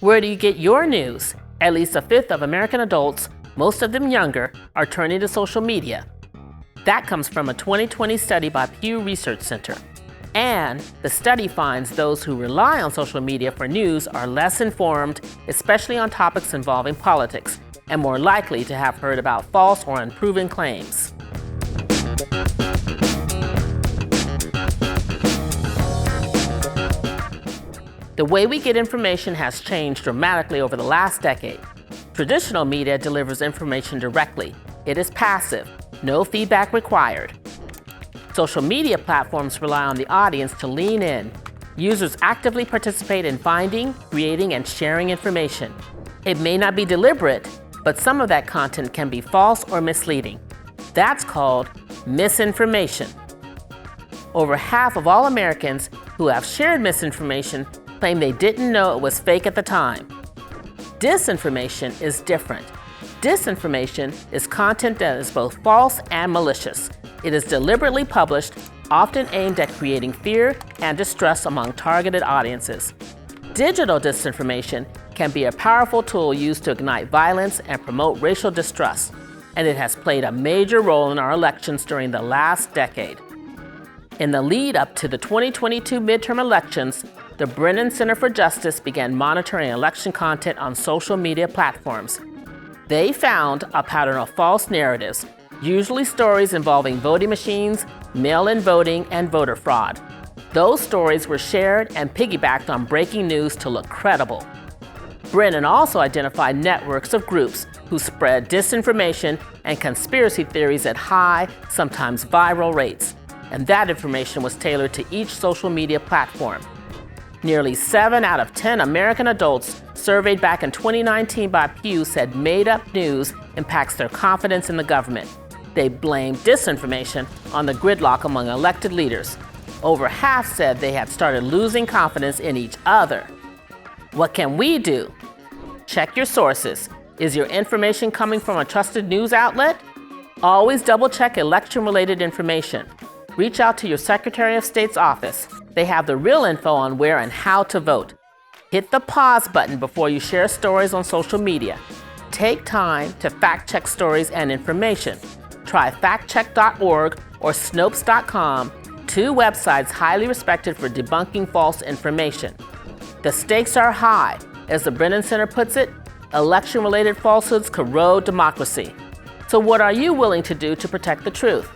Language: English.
Where do you get your news? At least a fifth of American adults, most of them younger, are turning to social media. That comes from a 2020 study by Pew Research Center. And the study finds those who rely on social media for news are less informed, especially on topics involving politics, and more likely to have heard about false or unproven claims. The way we get information has changed dramatically over the last decade. Traditional media delivers information directly. It is passive, no feedback required. Social media platforms rely on the audience to lean in. Users actively participate in finding, creating, and sharing information. It may not be deliberate, but some of that content can be false or misleading. That's called misinformation. Over half of all Americans who have shared misinformation claim they didn't know it was fake at the time. Disinformation is different. Disinformation is content that is both false and malicious. It is deliberately published, often aimed at creating fear and distrust among targeted audiences. Digital disinformation can be a powerful tool used to ignite violence and promote racial distrust, and it has played a major role in our elections during the last decade. In the lead up to the 2022 midterm elections, the Brennan Center for Justice began monitoring election content on social media platforms. They found a pattern of false narratives, usually stories involving voting machines, mail-in voting, and voter fraud. Those stories were shared and piggybacked on breaking news to look credible. Brennan also identified networks of groups who spread disinformation and conspiracy theories at high, sometimes viral rates, and that information was tailored to each social media platform. Nearly 7 out of 10 American adults surveyed back in 2019 by Pew said made-up news impacts their confidence in the government. They blamed disinformation on the gridlock among elected leaders. Over half said they had started losing confidence in each other. What can we do? Check your sources. Is your information coming from a trusted news outlet? Always double-check election-related information. Reach out to your Secretary of State's office. They have the real info on where and how to vote. Hit the pause button before you share stories on social media. Take time to fact-check stories and information. Try factcheck.org or snopes.com, 2 websites highly respected for debunking false information. The stakes are high. As the Brennan Center puts it, election-related falsehoods corrode democracy. So what are you willing to do to protect the truth?